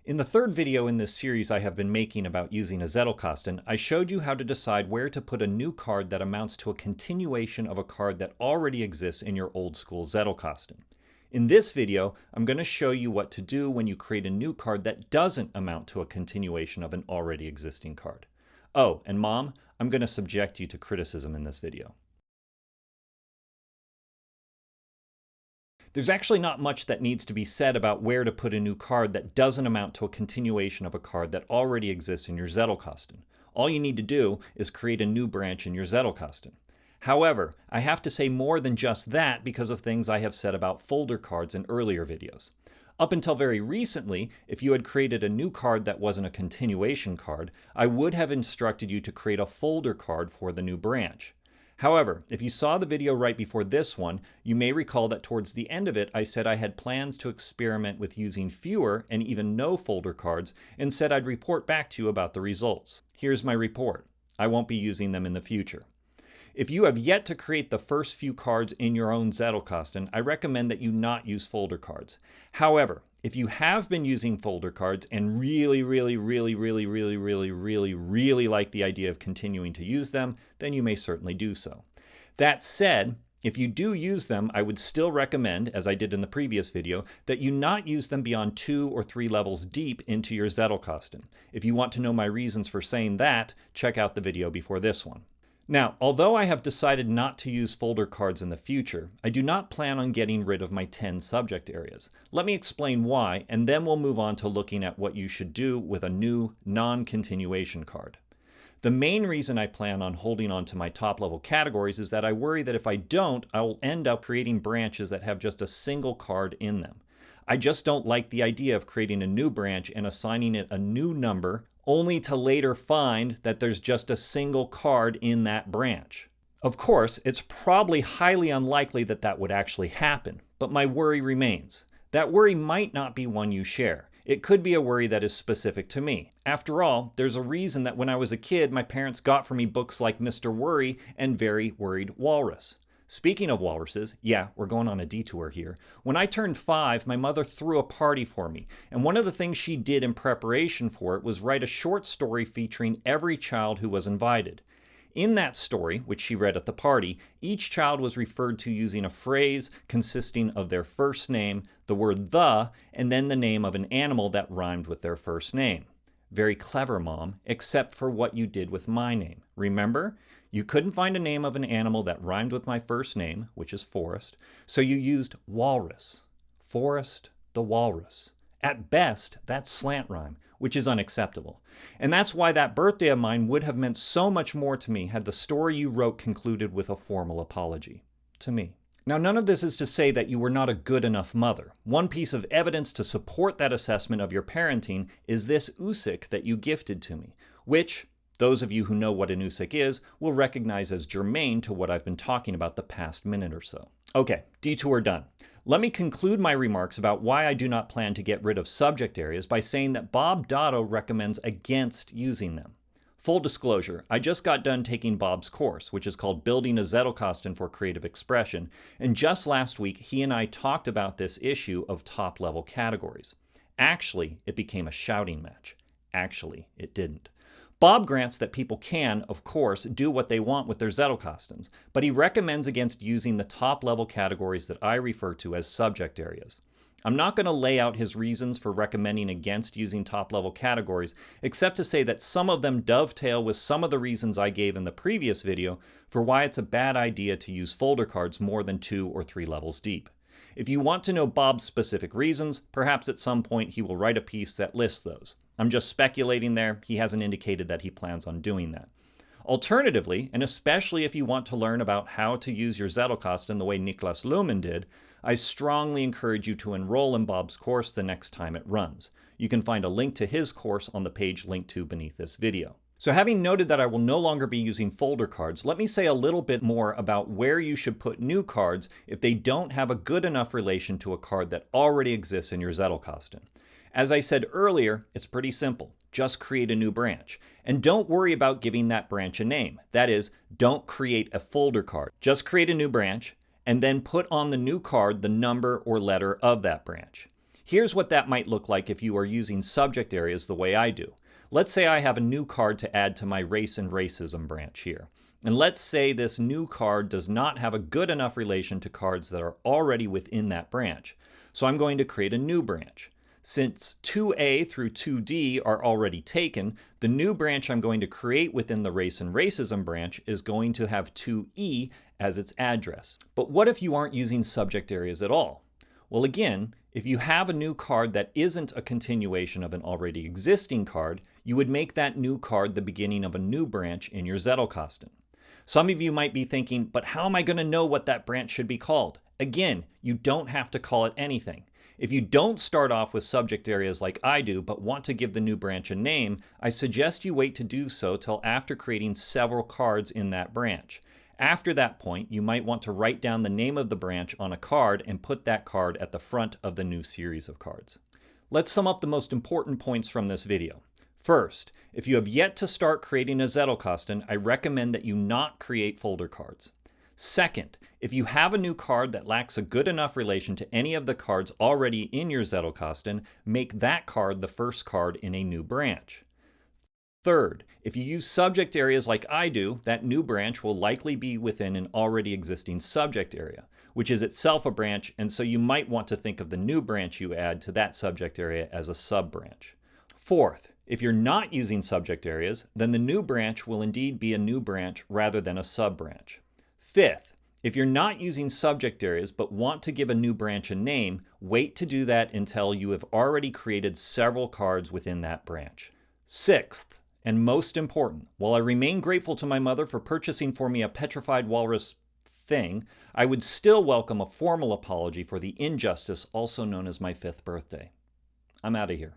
In the third video in this series I have been making about using a Zettelkasten, I showed you how to decide where to put a new card that amounts to a continuation of a card that already exists in your old school Zettelkasten. In this video, I'm going to show you what to do when you create a new card that doesn't amount to a continuation of an already existing card. Oh, and Mom, I'm going to subject you to criticism in this video. There's actually not much that needs to be said about where to put a new card that doesn't amount to a continuation of a card that already exists in your Zettelkasten. All you need to do is create a new branch in your Zettelkasten. However, I have to say more than just that because of things I have said about folder cards in earlier videos. Up until very recently, if you had created a new card that wasn't a continuation card, I would have instructed you to create a folder card for the new branch. However, if you saw the video right before this one, you may recall that towards the end of it I said I had plans to experiment with using fewer and even no folder cards and said I'd report back to you about the results. Here's my report. I won't be using them in the future. If you have yet to create the first few cards in your own Zettelkasten, I recommend that you not use folder cards. However, if you have been using folder cards and really like the idea of continuing to use them, then you may certainly do so. That said, if you do use them, I would still recommend, as I did in the previous video, that you not use them beyond 2 or 3 levels deep into your Zettelkasten. If you want to know my reasons for saying that, check out the video before this one. Now, although I have decided not to use folder cards in the future, I do not plan on getting rid of my 10 subject areas. Let me explain why, and then we'll move on to looking at what you should do with a new non-continuation card. The main reason I plan on holding on to my top-level categories is that I worry that if I don't, I will end up creating branches that have just a single card in them. I just don't like the idea of creating a new branch and assigning it a new number only to later find that there's just a single card in that branch. Of course, it's probably highly unlikely that that would actually happen, but my worry remains. That worry might not be one you share. It could be a worry that is specific to me. After all, there's a reason that when I was a kid, my parents got for me books like Mr. Worry and Very Worried Walrus. Speaking of walruses, yeah, we're going on a detour here. When I turned 5, my mother threw a party for me, and one of the things she did in preparation for it was write a short story featuring every child who was invited. In that story, which she read at the party, each child was referred to using a phrase consisting of their first name, the word the, and then the name of an animal that rhymed with their first name. Very clever, Mom, except for what you did with my name. Remember? You couldn't find a name of an animal that rhymed with my first name, which is Forrest, so you used walrus. Forrest the walrus. At best, that's slant rhyme, which is unacceptable. And that's why that birthday of mine would have meant so much more to me had the story you wrote concluded with a formal apology. To me. Now, none of this is to say that you were not a good enough mother. One piece of evidence to support that assessment of your parenting is this Usik that you gifted to me, which, those of you who know what an Usik is will recognize as germane to what I've been talking about the past minute or so. Okay, detour done. Let me conclude my remarks about why I do not plan to get rid of subject areas by saying that Bob Dotto recommends against using them. Full disclosure, I just got done taking Bob's course, which is called Building a Zettelkasten for Creative Expression, and just last week he and I talked about this issue of top-level categories. Actually, it became a shouting match. Actually, it didn't. Bob grants that people can, of course, do what they want with their Zettelkastens, but he recommends against using the top-level categories that I refer to as subject areas. I'm not going to lay out his reasons for recommending against using top-level categories, except to say that some of them dovetail with some of the reasons I gave in the previous video for why it's a bad idea to use folder cards more than 2 or 3 levels deep. If you want to know Bob's specific reasons, perhaps at some point he will write a piece that lists those. I'm just speculating there. He hasn't indicated that he plans on doing that. Alternatively, and especially if you want to learn about how to use your Zettelkasten the way Niklas Luhmann did, I strongly encourage you to enroll in Bob's course the next time it runs. You can find a link to his course on the page linked to beneath this video. So having noted that I will no longer be using folder cards, let me say a little bit more about where you should put new cards if they don't have a good enough relation to a card that already exists in your Zettelkasten. As I said earlier, it's pretty simple. Just create a new branch. And don't worry about giving that branch a name. That is, don't create a folder card. Just create a new branch and then put on the new card the number or letter of that branch. Here's what that might look like if you are using subject areas the way I do. Let's say I have a new card to add to my race and racism branch here. And let's say this new card does not have a good enough relation to cards that are already within that branch. So I'm going to create a new branch. Since 2A through 2D are already taken, the new branch I'm going to create within the race and racism branch is going to have 2E as its address. But what if you aren't using subject areas at all? Well, again, if you have a new card that isn't a continuation of an already existing card, you would make that new card the beginning of a new branch in your Zettelkasten. Some of you might be thinking, but how am I going to know what that branch should be called? Again, you don't have to call it anything. If you don't start off with subject areas like I do, but want to give the new branch a name, I suggest you wait to do so till after creating several cards in that branch. After that point, you might want to write down the name of the branch on a card and put that card at the front of the new series of cards. Let's sum up the most important points from this video. First, if you have yet to start creating a Zettelkasten, I recommend that you not create folder cards. Second, if you have a new card that lacks a good enough relation to any of the cards already in your Zettelkasten, make that card the first card in a new branch. Third, if you use subject areas like I do, that new branch will likely be within an already existing subject area, which is itself a branch, and so you might want to think of the new branch you add to that subject area as a sub-branch. Fourth, if you're not using subject areas, then the new branch will indeed be a new branch rather than a sub-branch. Fifth, if you're not using subject areas but want to give a new branch a name, wait to do that until you have already created several cards within that branch. Sixth, and most important, while I remain grateful to my mother for purchasing for me a petrified walrus thing, I would still welcome a formal apology for the injustice also known as my 5th birthday. I'm out of here.